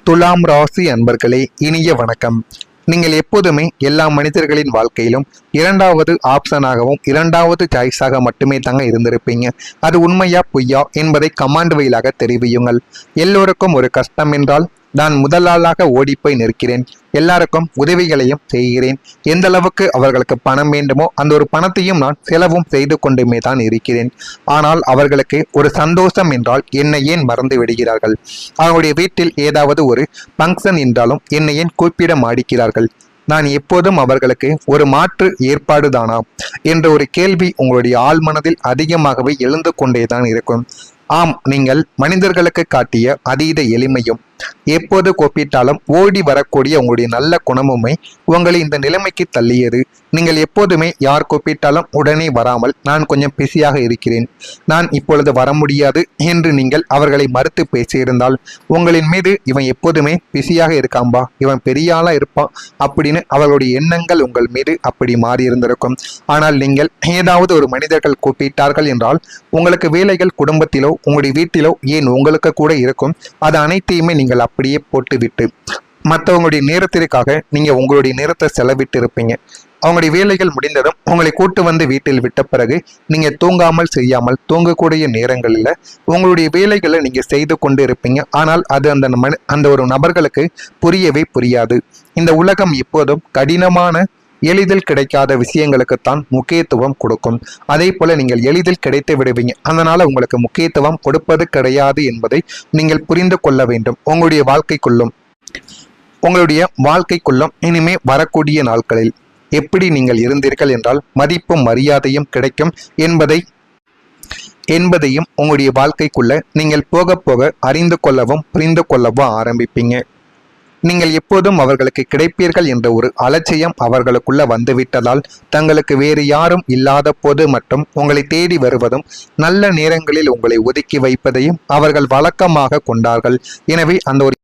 துலாம் ராசி அன்பர்களே, இனிய வணக்கம். நீங்கள் எப்போதுமே எல்லா மனிதர்களின் வாழ்க்கையிலும் இரண்டாவது ஆப்ஷனாகவும் இரண்டாவது சாய்ஸாக மட்டுமே தாங்க இருந்திருப்பீங்க. அது உண்மையா பொய்யா என்பதை கமாண்ட் வழியாக தெரிவியுங்கள். எல்லோருக்கும் ஒரு கஷ்டம் என்றால் நான் முதலாளாக ஓடிப்போய் நிற்கிறேன். எல்லாருக்கும் உதவிகளையும் செய்கிறேன். எந்த அளவுக்கு அவர்களுக்கு பணம் வேண்டுமோ அந்த ஒரு பணத்தையும் நான் செலவும் செய்து கொண்டுமே தான் இருக்கிறேன். ஆனால் அவர்களுக்கு ஒரு சந்தோஷம் என்றால் என்னை ஏன் மறந்து விடுகிறார்கள்? அவருடைய வீட்டில் ஏதாவது ஒரு ஃபங்க்ஷன் என்றாலும் என்னை ஏன் கூப்பிட மாடிக்கிறார்கள்? நான் எப்போதும் அவர்களுக்கு ஒரு மாற்று ஏற்பாடு தானா என்ற ஒரு கேள்வி உங்களுடைய ஆழ்மனதில் அதிகமாகவே எழுந்து கொண்டேதான் இருக்கும். ஆம், நீங்கள் மனிதர்களுக்கு காட்டிய அதீத எளிமையும் எப்போது கூப்பிட்டாலும் ஓடி வரக்கூடிய உங்களுடைய நல்ல குணமுமே உங்களை இந்த நிலைமைக்கு தள்ளியது. நீங்கள் எப்போதுமே யார் கூப்பிட்டாலும் உடனே வராமல் நான் கொஞ்சம் பிஸியாக இருக்கிறேன், நான் இப்பொழுது வர முடியாது என்று நீங்கள் அவர்களை மறுத்து பேசியிருந்தால் உங்களின் மீது இவன் எப்போதுமே பிஸியாக இருக்காம்பா, இவன் பெரிய ஆளா இருப்பான் அப்படின்னு அவர்களுடைய எண்ணங்கள் உங்கள் மீது அப்படி மாறியிருந்திருக்கும். ஆனால் நீங்கள் ஏதாவது ஒரு மனிதர்கள் கூப்பிட்டார்கள் என்றால் உங்களுக்கு வேலைகள் குடும்பத்திலோ உங்களுடைய வீட்டிலோ ஏன் உங்களுக்கு கூட இருக்கும். அது அனைத்தையுமே நீங்கள் அப்படியே போட்டுவிட்டு மற்றவங்களுடைய நேரத்திற்காக நீங்க உங்களுடைய நேரத்தை செலவிட்டு இருப்பீங்க. அவங்களுடைய வேலைகள் முடிந்ததும் உங்களை கூட்டு வந்து வீட்டில் விட்ட பிறகு நீங்க தூங்காமல் செய்யாமல் தூங்கக்கூடிய நேரங்களில் உங்களுடைய வேலைகளை நீங்க செய்து கொண்டு இருப்பீங்க. ஆனால் அது அந்த ஒரு நபர்களுக்கு புரியவே புரியாது. இந்த உலகம் எப்போதும் கடினமான எளிதில் கிடைக்காத விஷயங்களுக்குத்தான் முக்கியத்துவம் கொடுக்கும். அதே போல நீங்கள் எளிதில் கிடைத்து விடுவீங்க. அதனால உங்களுக்கு முக்கியத்துவம் கொடுப்பது கிடையாது என்பதை நீங்கள் புரிந்து கொள்ள வேண்டும். உங்களுடைய வாழ்க்கைக்குள்ளும் இனிமே வரக்கூடிய நாட்களில் எப்படி நீங்கள் இருந்தீர்கள் என்றால் மதிப்பும் மரியாதையும் கிடைக்கும் என்பதையும் உங்களுடைய வாழ்க்கைக்குள்ள நீங்கள் போக போக அறிந்து கொள்ளவும் புரிந்து கொள்ளவும் ஆரம்பிப்பீங்க. நீங்கள் எப்போதும் அவர்களுக்கு கிடைப்பீர்கள் என்ற ஒரு அலட்சியம் அவர்களுக்குள்ள வந்துவிட்டதால் தங்களுக்கு வேறு யாரும் இல்லாத போது மட்டும் உங்களை தேடி வருவதும் நல்ல நேரங்களில் உங்களை ஒதுக்கி வைப்பதையும் அவர்கள் வழக்கமாக கொண்டார்கள். எனவே அந்த ஒரு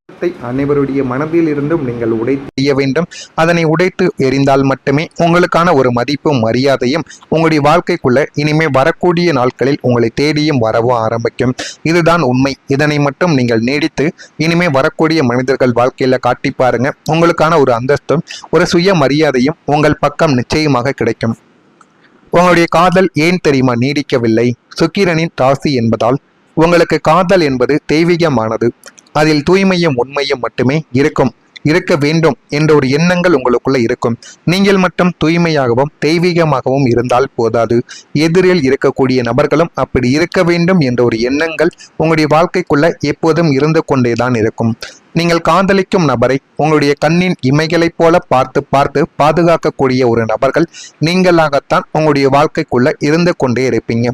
அனைவருடைய மனதில் இருந்தும் நீங்கள் உடைத்தெறிய வேண்டும். அதனை உடைத்து எறிந்தால் மட்டுமே உங்களுக்கான ஒரு மதிப்பும் மரியாதையும் உங்களுடைய வாழ்க்கைக்குள்ள இனிமே வரக்கூடிய நாட்களில் உங்களை தேடியும் வரவும் ஆரம்பிக்கும். இதுதான் உண்மை. இதனை மட்டும் நீங்கள் நீடித்து இனிமே வரக்கூடிய மனிதர்கள் வாழ்க்கையில காட்டி பாருங்க. உங்களுக்கான ஒரு அந்தஸ்தும் ஒரு சுய மரியாதையும் உங்கள் பக்கம் நிச்சயமாக கிடைக்கும். உங்களுடைய காதல் ஏன் தெரியுமா நீடிக்கவில்லை? சுக்கிரனின் ராசி என்பதால் உங்களுக்கு காதல் என்பது தெய்வீகமானது. அதில் தூய்மையும் உண்மையும் மட்டுமே இருக்க வேண்டும் என்ற ஒரு எண்ணங்கள் உங்களுக்குள்ள இருக்கும். நீங்கள் மட்டும் தூய்மையாகவும் தெய்வீகமாகவும் இருந்தால் போதாது. எதிரில் இருக்கக்கூடிய நபர்களும் அப்படி இருக்க வேண்டும் என்ற ஒரு எண்ணங்கள் உங்களுடைய வாழ்க்கைக்குள்ள எப்போதும் இருந்து கொண்டேதான் இருக்கும். நீங்கள் காதலிக்கும் நபரை உங்களுடைய கண்ணின் இமைகளைப் போல பார்த்து பாதுகாக்கக்கூடிய ஒரு நபர்கள் நீங்களாகத்தான் உங்களுடைய வாழ்க்கைக்குள்ள இருந்து கொண்டே இருப்பீங்க.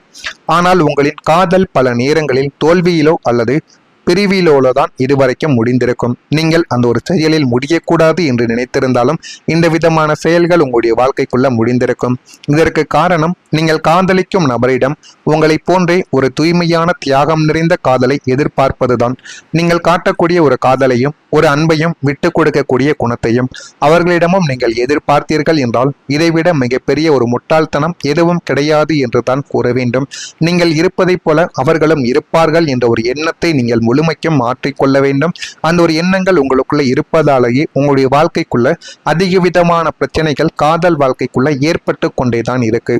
ஆனால் உங்களின் காதல் பல நேரங்களில் தோல்வியிலோ அல்லது பிரிவிலோதான் இதுவரைக்கும் முடிந்திருக்கும். நீங்கள் அந்த ஒரு செயலில் முடியக்கூடாது என்று நினைத்திருந்தாலும் இந்த விதமான செயல்கள் உங்களுடைய வாழ்க்கைக்குள்ள முடிந்திருக்கும். இதற்கு காரணம் நீங்கள் காதலிக்கும் நபரிடம் உங்களை போன்றே ஒரு தூய்மையான தியாகம் நிறைந்த காதலை எதிர்பார்ப்பதுதான். நீங்கள் காட்டக்கூடிய ஒரு காதலையும் ஒரு அன்பையும் விட்டு கொடுக்கக்கூடிய குணத்தையும் அவர்களிடமும் நீங்கள் எதிர்பார்த்தீர்கள் என்றால் இதைவிட மிகப்பெரிய ஒரு முட்டாள்தனம் எதுவும் கிடையாது என்று தான் கூற வேண்டும். நீங்கள் இருப்பதைப் போல அவர்களும் இருப்பார்கள் என்ற ஒரு எண்ணத்தை நீங்கள் முழுமைக்கும் மாற்றிக்கொள்ள வேண்டும். அந்த ஒரு எண்ணங்கள் உங்களுக்குள்ள இருப்பதாலேயே உங்களுடைய வாழ்க்கைக்குள்ள அதிக விதமான பிரச்சனைகள் காதல் வாழ்க்கைக்குள்ள ஏற்பட்டு கொண்டேதான் இருக்கு.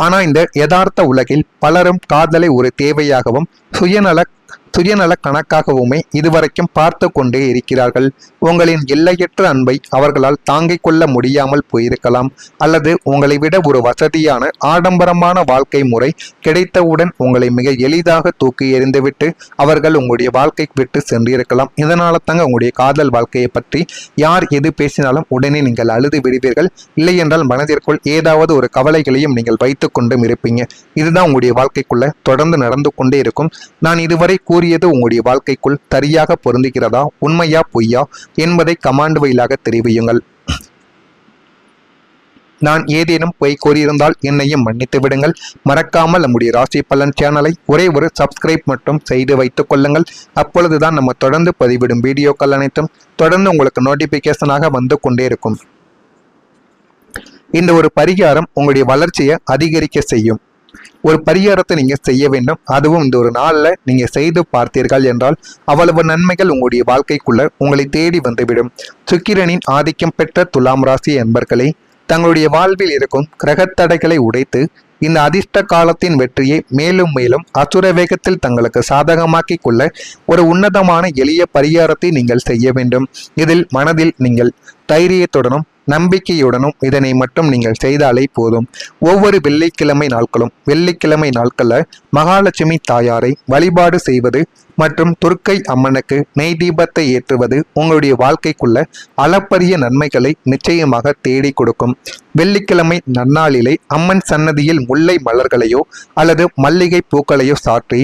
ஆனா இந்த யதார்த்த உலகில் பலரும் காதலை ஒரு தேவையாகவும் சுயநல கணக்காகவுமே இதுவரைக்கும் பார்த்து கொண்டே இருக்கிறார்கள். உங்களின் எல்லையற்ற அன்பை அவர்களால் தாங்கிக் கொள்ள முடியாமல் போயிருக்கலாம். அல்லது உங்களை விட ஒரு வசதியான ஆடம்பரமான வாழ்க்கை முறை கிடைத்தவுடன் உங்களை மிக எளிதாக தூக்கி எறிந்துவிட்டு அவர்கள் உங்களுடைய வாழ்க்கை விட்டு சென்றிருக்கலாம். இதனால தாங்க உங்களுடைய காதல் வாழ்க்கையை பற்றி யார் எது பேசினாலும் உடனே நீங்கள் அழுது விடுவீர்கள். இல்லை என்றால் மனதிற்குள் ஏதாவது ஒரு கவலைகளையும் நீங்கள் வைத்து கொண்டும் இருப்பீங்க. இதுதான் உங்களுடைய வாழ்க்கைக்குள்ள தொடர்ந்து நடந்து கொண்டே இருக்கும். நான் இதுவரை கூறியது உங்களுடைய வாழ்க்கைக்குள் சரியாக பொருந்துகிறதா, உண்மையா பொய்யா என்பதை கமாண்ட் வழியாக தெரிவியுங்கள். நான் ஏதேனும் பொய் கூறியிருந்தால் என்னையும் மன்னித்து விடுங்கள். மறக்காமல் நம்முடைய ராசி பலன் சேனலை ஒரே ஒரு சப்ஸ்கிரைப் மட்டும் செய்து வைத்துக் கொள்ளுங்கள். அப்பொழுதுதான் நம்ம தொடர்ந்து பதிவிடும் வீடியோக்கள் அனைத்தும் தொடர்ந்து உங்களுக்கு நோட்டிபிகேஷனாக வந்து கொண்டே இருக்கும். இந்த ஒரு பரிகாரம் உங்களுடைய வளர்ச்சியை அதிகரிக்க செய்யும். ஒரு பரிகாரத்தை நீங்க செய்ய வேண்டும். அதுவும் இந்த ஒரு நாள்ல நீங்க செய்து பார்த்தீர்கள் என்றால் அவ்வளவு நன்மைகள் உங்களுடைய வாழ்க்கைக்குள்ள உங்களை தேடி வந்துவிடும். சுக்கிரனின் ஆதிக்கம் பெற்ற துலாம் ராசி என்பர்களே, தங்களுடைய வாழ்வில் இருக்கும் கிரகத்தடைகளை உடைத்து இந்த அதிர்ஷ்ட காலத்தின் வெற்றியை மேலும் மேலும் அசுர வேகத்தில் தங்களுக்கு சாதகமாக்கி கொள்ள ஒரு உன்னதமான எளிய பரிகாரத்தை நீங்கள் செய்ய வேண்டும். இதில் மனதில் நீங்கள் தைரியத்துடனும் நம்பிக்கையுடனும் இதனை மட்டும் நீங்கள் செய்தாலே போதும். ஒவ்வொரு வெள்ளிக்கிழமை நாட்களில் மகாலட்சுமி தாயாரை வழிபாடு செய்வது மற்றும் துர்க்கை அம்மனுக்கு நெய் தீபத்தை ஏற்றுவது உங்களுடைய வாழ்க்கைக்குள்ள அளப்பரிய நன்மைகளை நிச்சயமாக தேடி கொடுக்கும். வெள்ளிக்கிழமை நன்னாளிலே அம்மன் சன்னதியில் முல்லை மலர்களையோ அல்லது மல்லிகை பூக்களையோ சாற்றி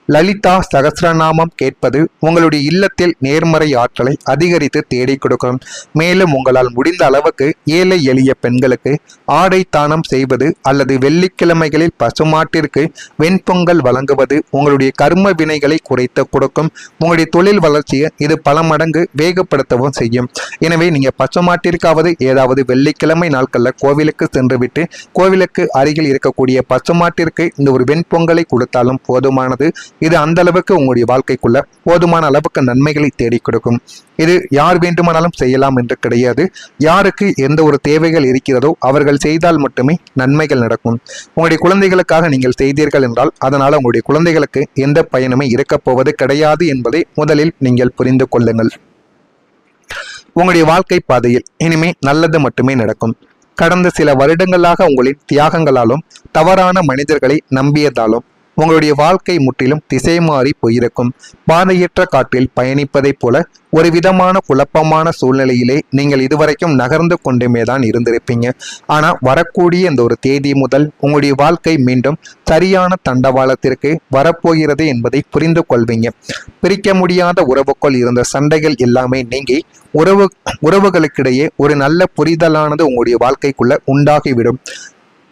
லலிதா சகஸ்ரநாமம் கேட்பது உங்களுடைய இல்லத்தில் நேர்மறை ஆற்றலை அதிகரித்து தேடி கொடுக்கும். மேலும் உங்களால் முடிந்த அளவுக்கு ஏழை எளிய பெண்களுக்கு ஆடை தானம் செய்வது அல்லது வெள்ளிக்கிழமைகளில் பசுமாட்டிற்கு வெண்பொங்கல் வழங்குவது உங்களுடைய கர்ம வினைகளை குறைத்து கொடுக்கும். உங்களுடைய தொழில் வளர்ச்சியை இது பல மடங்கு வேகப்படுத்தவும் செய்யும். எனவே நீங்க பசுமாட்டிற்காவது ஏதாவது வெள்ளிக்கிழமை நாட்களில் கோவிலுக்கு சென்றுவிட்டு கோவிலுக்கு அருகில் இருக்கக்கூடிய பசுமாட்டிற்கு இந்த ஒரு வெண்பொங்கலை கொடுத்தாலும் போதுமானது. இது அந்த அளவுக்கு உங்களுடைய வாழ்க்கைக்குள்ள போதுமான அளவுக்கு நன்மைகளை தேடி கொடுக்கும். இது யார் வேண்டுமானாலும் செய்யலாம் என்று கிடையாது. யாருக்கு எந்த ஒரு தேவைகள் இருக்கிறதோ அவர்கள் செய்தால் மட்டுமே நன்மைகள் நடக்கும். உங்களுடைய குழந்தைகளுக்காக நீங்கள் செய்தீர்கள் என்றால் அதனால உங்களுடைய குழந்தைகளுக்கு எந்த பயனுமே இருக்கப் போவது கிடையாது என்பதை முதலில் நீங்கள் புரிந்து கொள்ளுங்கள். உங்களுடைய வாழ்க்கை பாதையில் இனிமே நல்லது மட்டுமே நடக்கும். கடந்த சில வருடங்களாக உங்களின் தியாகங்களாலும் தவறான மனிதர்களை நம்பியதாலும் உங்களுடைய வாழ்க்கை முற்றிலும் திசை மாறி போயிருக்கும். பாதையற்ற காட்டில் பயணிப்பதைப் போல ஒரு விதமான குழப்பமான சூழ்நிலையிலே நீங்கள் இதுவரைக்கும் நகர்ந்து கொண்டுமே தான் இருந்திருப்பீங்க. ஆனா வரக்கூடிய இந்த ஒரு தேதி முதல் உங்களுடைய வாழ்க்கை மீண்டும் சரியான தண்டவாளத்திற்கு வரப்போகிறது என்பதை புரிந்து கொள்வீங்க. பிரிக்க முடியாத உறவுக்குள் இருந்த சண்டைகள் எல்லாமே நீங்கி உறவுகளுக்கிடையே ஒரு நல்ல புரிதலானது உங்களுடைய வாழ்க்கைக்குள்ள உண்டாகிவிடும்.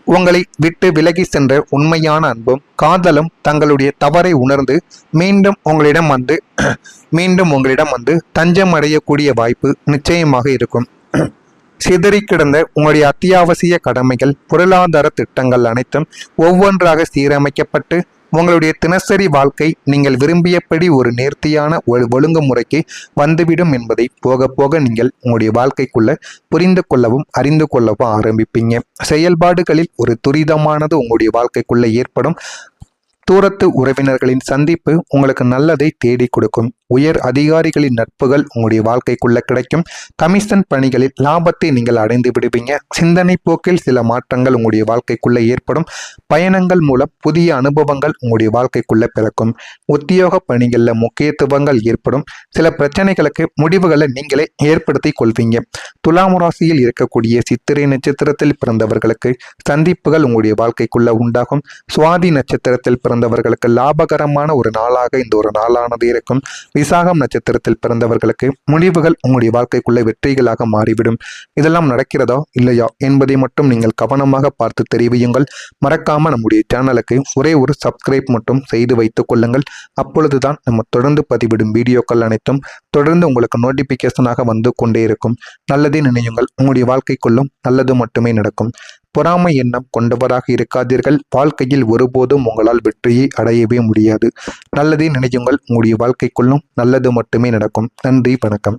உங்களை விட்டு விலகி சென்ற உண்மையான அன்பும் காதலும் தங்களுடைய தவறை உணர்ந்து மீண்டும் உங்களிடம் வந்து தஞ்சம் அடையக்கூடிய வாய்ப்பு நிச்சயமாக இருக்கும். சிதறி கிடந்த உங்களுடைய அத்தியாவசிய கடமைகள், பொருளாதார திட்டங்கள் அனைத்தும் ஒவ்வொன்றாக சீரமைக்கப்பட்டு உங்களுடைய தினசரி வாழ்க்கை நீங்கள் விரும்பியபடி ஒரு நேர்த்தியான ஒழுங்குமுறைக்கு வந்துவிடும் என்பதை போக போக நீங்கள் உங்களுடைய வாழ்க்கைக்குள்ள புரிந்து கொள்ளவும் அறிந்து கொள்ளவும் ஆரம்பிப்பீங்க. செயல்பாடுகளில் ஒரு துரிதமானது உங்களுடைய வாழ்க்கைக்குள்ள ஏற்படும். தூரத்து உறவினர்களின் சந்திப்பு உங்களுக்கு நல்லதை தேடி கொடுக்கும். உயர் அதிகாரிகளின் நட்புகள் உங்களுடைய வாழ்க்கைக்குள்ள கிடைக்கும். கமிஷன் பணிகளில் லாபத்தை நீங்கள் அடைந்து விடுவீங்க. சிந்தனை போக்கில் சில மாற்றங்கள் உங்களுடைய வாழ்க்கைக்குள்ள ஏற்படும். பயணங்கள் மூலம் புதிய அனுபவங்கள் உங்களுடைய வாழ்க்கைக்குள்ள பிறக்கும். உத்தியோக பணிகளில் முக்கியத்துவங்கள் ஏற்படும். சில பிரச்சனைகளுக்கு முடிவுகளை நீங்களே ஏற்படுத்தி கொள்வீங்க. துலாம் ராசியில் இருக்கக்கூடிய சித்திரை நட்சத்திரத்தில் பிறந்தவர்களுக்கு சந்திப்புகள் உங்களுடைய வாழ்க்கைக்குள்ள உண்டாகும். சுவாதி நட்சத்திரத்தில் பிறந்தவர்களுக்கு லாபகரமான ஒரு நாளாக இந்த ஒரு நாளானது இருக்கும். விசாகம் நட்சத்திரத்தில் பிறந்தவர்களுக்கு முடிவுகள் உங்களுடைய வாழ்க்கைக்குள்ள வெற்றிகளாக மாறிவிடும். இதெல்லாம் நடக்கிறதா இல்லையா என்பதை மட்டும் நீங்கள் கவனமாக பார்த்து தெரிவியுங்கள். மறக்காம நம்முடைய சேனலுக்கு ஒரே ஒரு சப்ஸ்கிரைப் மட்டும் செய்து வைத்துக் கொள்ளுங்கள். அப்பொழுதுதான் நம்ம தொடர்ந்து பதிவிடும் வீடியோக்கள் அனைத்தும் தொடர்ந்து உங்களுக்கு நோட்டிபிகேஷனாக வந்து கொண்டே இருக்கும். நல்லதே நினையுங்கள். உங்களுடைய வாழ்க்கைக்குள்ளும் நல்லது மட்டுமே நடக்கும். பொறாமை எண்ணம் கொண்டவராக இருக்காதீர்கள். வாழ்க்கையில் ஒருபோதும் உங்களால் வெற்றியை அடையவே முடியாது. நல்லதே நினையுங்கள். உங்களுடைய வாழ்க்கைக்குள்ளும் நல்லது மட்டுமே நடக்கும். நன்றி, வணக்கம்.